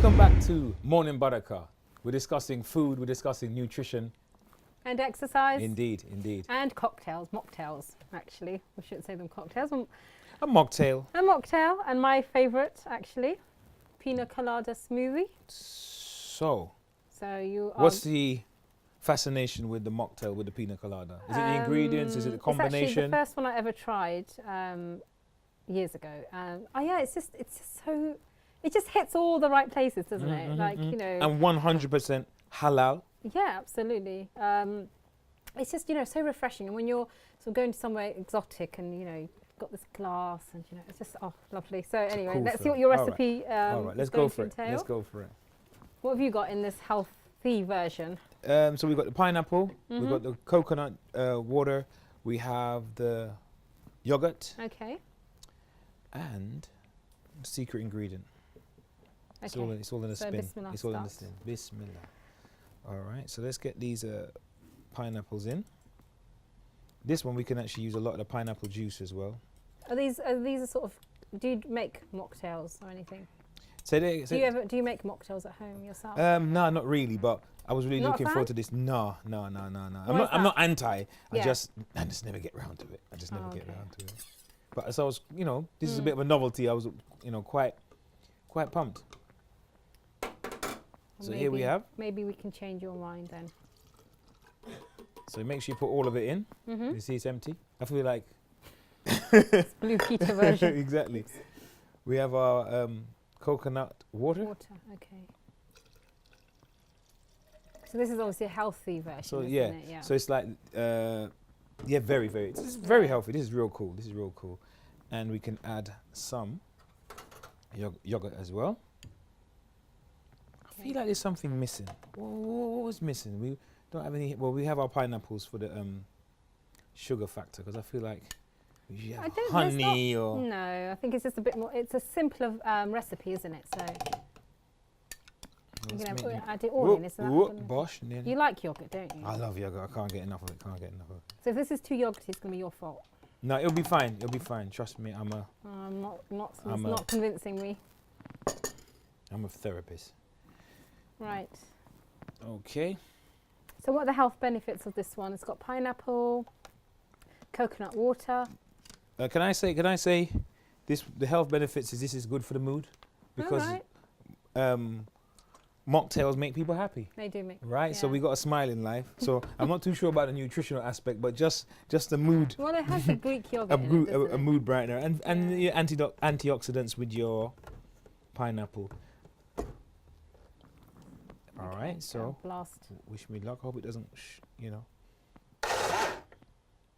Welcome back to Morning Baraka. We're discussing food, we're discussing nutrition. And exercise. Indeed, indeed. And cocktails, mocktails, actually. We shouldn't say them cocktails. A mocktail. A mocktail, and my favourite, actually, Pina Colada smoothie. So you what's the fascination with the mocktail with the Pina Colada? Is it the ingredients? Is it the combination? It's actually the first one I ever tried years ago. Yeah, it's just so, it just hits all the right places, doesn't it? Like, you know. And 100% halal. Yeah, absolutely. It's just, you know, so refreshing. And when you're sort of going to somewhere exotic and, you know, you've got this glass and, you know, it's just, oh, lovely. So anyway, Cool, let's see what your recipe All right, let's go for it. Let's go for it. What have you got in this healthy version? So we've got the pineapple, we've got the coconut water, we have the yogurt. Okay. And the secret ingredient. Okay. It's all in the So spin. bismillah It's all in the starts. spin. Bismillah. All right, so let's get these pineapples in. This one we can actually use a lot of the pineapple juice as well. Are these sort of, do you make mocktails or anything? Do you make mocktails at home yourself? No, not really, but I was really Not a looking fan? forward to this. No. Why I'm not anti. Yeah. I just never get round to it. I just never get okay. round to it. But so I was, you know, this is a bit of a novelty. I was, you know, quite pumped. So Maybe, here we have. Maybe we can change your mind then. So make sure you put all of it in. You see it's empty. I feel like It's Blue Peter version. exactly. We have our coconut water. Okay. So this is obviously a healthy version, So isn't yeah. it? Yeah. So it's like yeah, very. This is very healthy. This is real cool. This is real cool. And we can add some yogurt as well. I feel like there's something missing. What was missing? We don't have any. Well, we have our pineapples for the sugar factor because I feel like you have honey or. No, I think it's just a bit more. It's a simpler recipe, isn't it? So you can add it all in. Bosh. You like yogurt, don't you? I love yogurt. I can't get enough of it. So if this is too yogurty, it's going to be your fault. No, it'll be fine. It'll be fine. Trust me. It's not convincing me. I'm a therapist. Right. Okay. So what are the health benefits of this one? It's got pineapple, coconut water. Can I say this? The health benefits is this is good for the mood because mocktails make people happy. They do make. Right. Yeah. So we got a smile in life. So I'm not too sure about the nutritional aspect, but just the mood. Well, it has a Greek yogurt. in it, doesn't A it? mood brightener and your antioxidants with your pineapple. All right, so blast. Wish me luck. Hope it doesn't, you know.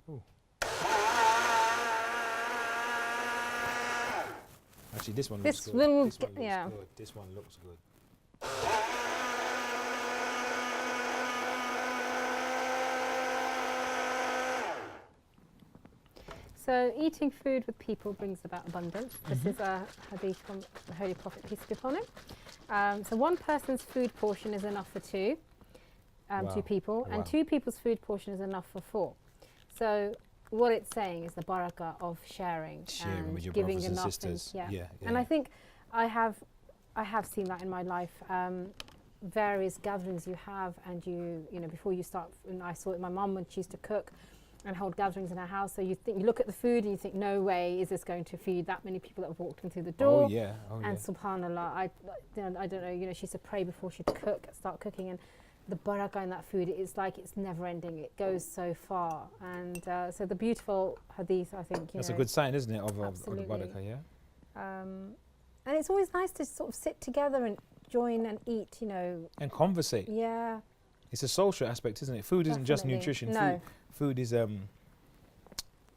Ooh. Actually, this one looks good. Yeah. This one looks good. So eating food with people brings about abundance. This is a hadith from the Holy Prophet, peace be upon him. So one person's food portion is enough for two people, and two people's food portion is enough for four. So what it's saying is the barakah of sharing and with your giving brothers and enough. sisters. Yeah. And I think I have seen that in my life. Various gatherings you have, and you know, before you start, and I saw it my mum when she used to cook and hold gatherings in her house. So you look at the food and you think, no way is this going to feed that many people that have walked in through the door. Oh yeah. And subhanallah, I don't know, you know, she used to pray before she'd start cooking, and the barakah in that food, it's like it's never ending. It goes so far. And so the beautiful hadith, I think, that's a good sign, isn't it, of the barakah, yeah? And it's always nice to sort of sit together and join and eat, you know. And conversate. Yeah. It's a social aspect, isn't it? Food isn't just nutrition. No. Food is it's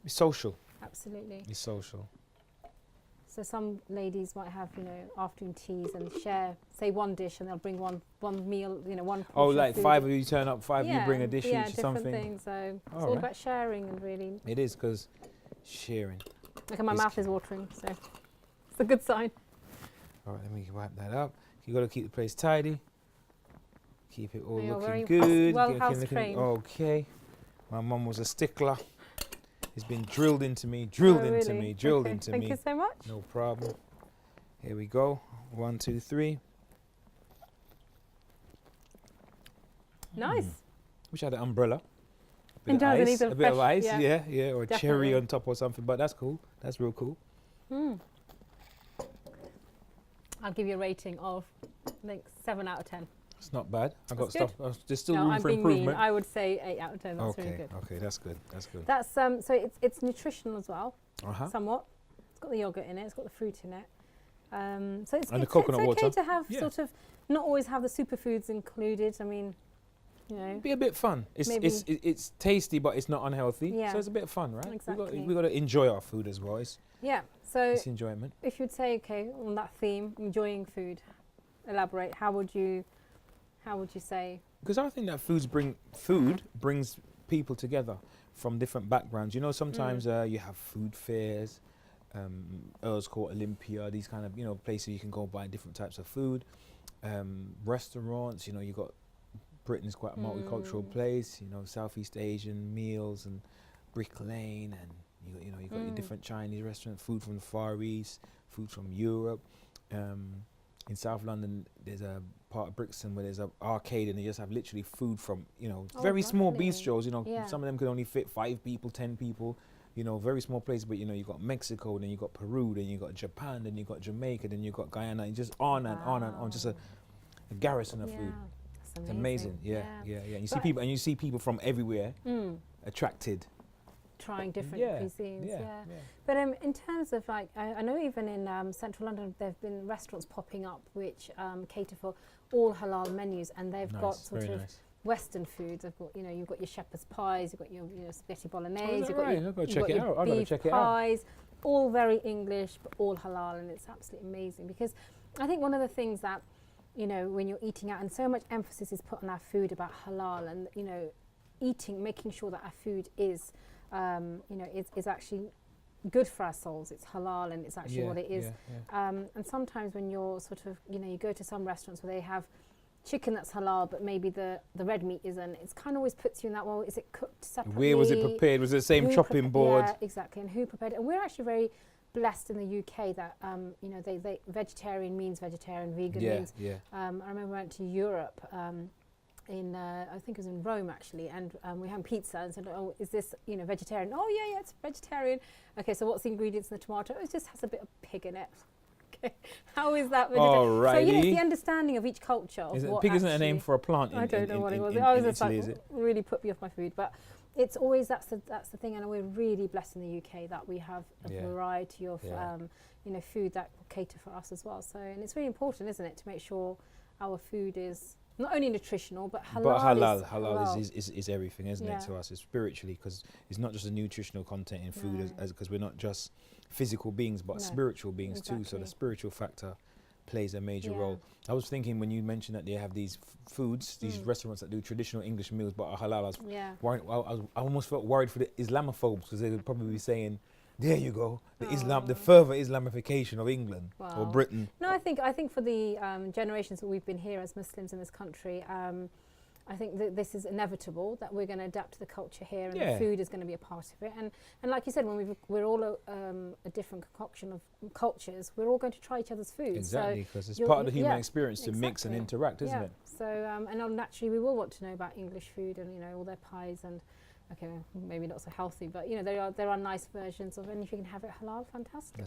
social. Absolutely. It's social. So some ladies might have, you know, afternoon teas and share, say, one dish, and they'll bring one meal, you know, one portion. Oh, like of food. 5 of you turn up, 5 of you bring a dish each or different something. things. So it's all about sharing, and really. It is, because sharing. Look, my mouth is watering, so it's a good sign. All right, let me wipe that up. You got to keep the place tidy. Keep it all You're looking very good. well house trained. Okay. My mum was a stickler. It's been drilled into me, drilled into me. Thank you so much. No problem. Here we go. 1, 2, 3. Nice. Wish I had an umbrella. It does, it needs A bit of ice, yeah. yeah, or a cherry on top or something. But that's cool. That's real cool. I'll give you a rating of, I think, 7 out of 10. It's not bad. I got That's stuff. There's still No, room I'm for being improvement. mean. I would say 8 out of 10. That's really Okay, good. okay, that's good. That's good. That's so it's nutritional as well, Uh-huh. somewhat. It's got the yogurt in it. It's got the fruit in it. So it's And the it's coconut okay water. to have Yeah. sort of not always have the superfoods included. I mean, you know. Be a bit fun. It's tasty, but it's not unhealthy. Yeah. So it's a bit of fun, right? Exactly. We got to enjoy our food as well. Yeah. So It's enjoyment. if you'd say, okay, on that theme, enjoying food, elaborate. How would you say? Because I think that food brings people together from different backgrounds. You know, sometimes you have food fairs, Earl's Court, Olympia, these kind of places you can go buy different types of food. Restaurants, you got Britain's quite a multicultural place. Southeast Asian meals and Brick Lane, and you got your different Chinese restaurants, food from the Far East, food from Europe. In South London, there's a part of Brixton where there's an arcade, and they just have literally food from very small lovely. bistros. Yeah. Some of them could only fit 5 people, 10 people. Very small place, but you got Mexico, then you got Peru, then you got Japan, then you got Jamaica, then you got Guyana, and just on and on and on, just a garrison of food. That's It's amazing. Yeah. And you see people from everywhere attracted. Trying different cuisines. Yeah. But in terms of I know even in central London there have been restaurants popping up which cater for all halal menus, and they've got sort of Western foods. They've got you've got your shepherd's pies, you've got your spaghetti bolagnese, you've got your, beef pies, all very English but all halal, and it's absolutely amazing because I think one of the things that when you're eating out, and so much emphasis is put on our food about halal, and making sure that our food is is actually good for our souls. It's halal, and it's actually what it is. And sometimes when you're sort of, you go to some restaurants where they have chicken that's halal, but maybe the red meat isn't. It's kind of always puts you in that, well, is it cooked separately? Where was it prepared? Was it the same chopping board? Yeah, exactly. And who prepared it? And we're actually very blessed in the UK that, they vegetarian means vegetarian, vegan means. I remember I went to Europe, I think it was in Rome actually, and we had pizza and said, oh, is this vegetarian? Oh yeah, it's vegetarian. Okay, so what's the ingredients in the tomato? It just has a bit of pig in it. Okay, how is that vegetarian? Alrighty. So it's the understanding of each culture. Of pig isn't a name for a plant. I don't know what it was. In I was Italy, just really put me off my food, but it's always that's the thing, and we're really blessed in the UK that we have a variety of food that will cater for us as well. So, and it's really important, isn't it, to make sure our food is not only nutritional, but halal. But halal is everything, isn't it, to us? It's spiritually, because it's not just a nutritional content in food, because we're not just physical beings, but spiritual beings too. So the spiritual factor plays a major role. I was thinking when you mentioned that they have these foods, these restaurants that do traditional English meals but are halal, I almost felt worried for the Islamophobes, because they would probably be saying, there you go, the further Islamification of England or Britain. No, I think for the generations that we've been here as Muslims in this country, I think that this is inevitable, that we're going to adapt to the culture here, and the food is going to be a part of it. And like you said, when we're all a different concoction of cultures, we're all going to try each other's food. Exactly, because it's part of the human experience to mix and interact, isn't it? So, and naturally we will want to know about English food and all their pies and. Okay, maybe not so healthy, but there are nice versions of, and if you can have it halal, fantastic. I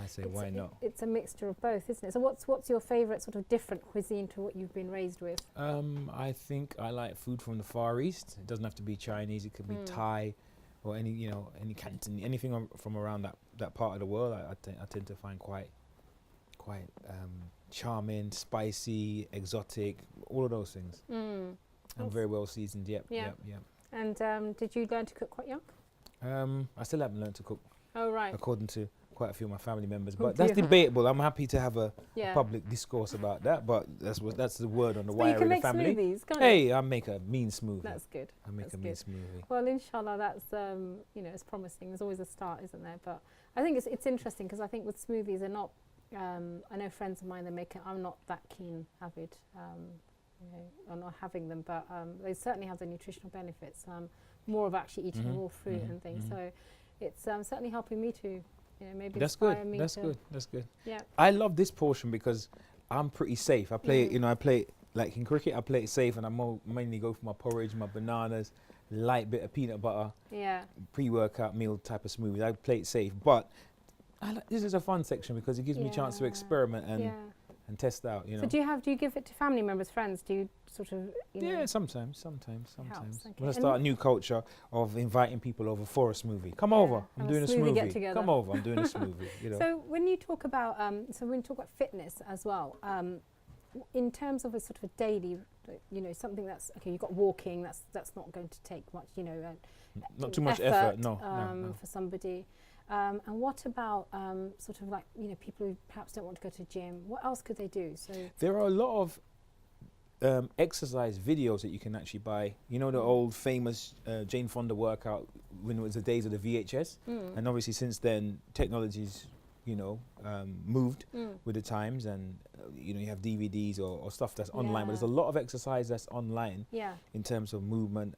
say why not? It's a mixture of both, isn't it? So what's your favourite sort of different cuisine to what you've been raised with? I think I like food from the Far East. It doesn't have to be Chinese. It could be Thai, or any Canton, anything from around that part of the world. I tend to find quite charming, spicy, exotic, all of those things. And very well seasoned. Yep. And did you learn to cook quite young? I still haven't learned to cook. Oh, right. According to quite a few of my family members, but that's debatable. I'm happy to have a public discourse about that, but that's the word on the wire in the family. You can make smoothies, can't you? I make a mean smoothie. That's good. I make a mean smoothie. Well, inshallah, that's it's promising. There's always a start, isn't there? But I think it's interesting, because I think with smoothies, they're not. I know friends of mine that make it. I'm not that avid. On not having them, but they certainly have the nutritional benefits. More of actually eating raw fruit and things. So it's certainly helping me to, maybe inspire me. That's good. Yeah. I love this portion because I'm pretty safe. I play, I play like in cricket, I play it safe, and I mainly go for my porridge, my bananas, light bit of peanut butter, pre-workout meal type of smoothie. I play it safe, but this is a fun section because it gives me a chance to experiment and test out. You know. So do you give it to family members, friends? Do you sort of? Yeah, sometimes. Helps, okay. When I start a new culture of inviting people over for a smoothie, come over. I'm doing a smoothie. Get together. Come over. I'm doing a smoothie. You know. So when you talk about fitness as well, in terms of a sort of a daily, something that's okay. You've got walking. That's not going to take much. Not too much effort. No. For somebody. And what about sort of like people who perhaps don't want to go to the gym? What else could they do? So there are a lot of exercise videos that you can actually buy. You know the old famous Jane Fonda workout when it was the days of the VHS, and obviously since then technology's moved with the times, and you have DVDs or stuff that's online. But there's a lot of exercise that's online in terms of movement.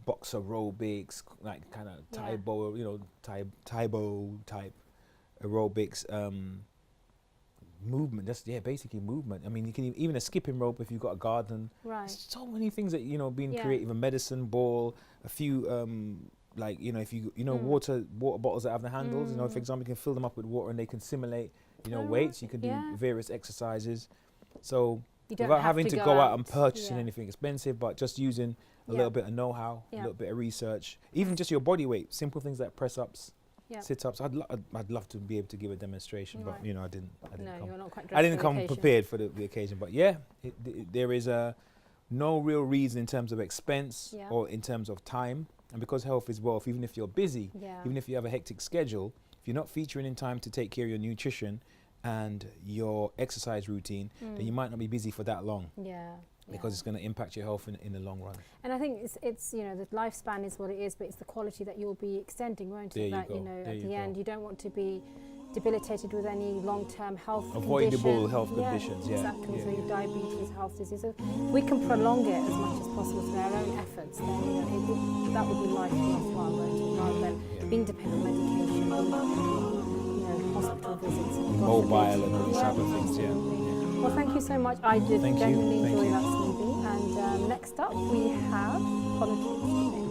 Box aerobics, like kind of Taibo, Taibo type aerobics, movement. That's basically movement. I mean, you can even a skipping rope if you've got a garden. Right. So many things that being creative. A medicine ball, a few if you water bottles that have the handles. For example, you can fill them up with water and they can simulate weights. You can do various exercises. So without having to go out and purchasing anything expensive, but just using a little bit of know-how, a little bit of research, even just your body weight, simple things like press-ups, sit-ups. I'd love to be able to give a demonstration, but I didn't. You're not quite I didn't come prepared for the occasion. But there is no real reason in terms of expense or in terms of time, and because health is wealth. Even if you're busy, even if you have a hectic schedule, if you're not featuring in time to take care of your nutrition and your exercise routine, then you might not be busy for that long. Because it's going to impact your health in the long run. And I think it's the lifespan is what it is, but it's the quality that you'll be extending, won't it? That at the end, you don't want to be debilitated with any long-term health avoidable health conditions. Exactly. So your diabetes, health diseases. We can prolong it as much as possible through our own efforts. Then that would be life worthwhile, won't it? Rather than being dependent on medication, hospital visits, mobile and all these type of things. Well, thank you so much. I did genuinely enjoy that smoothie. And next up, we have politics.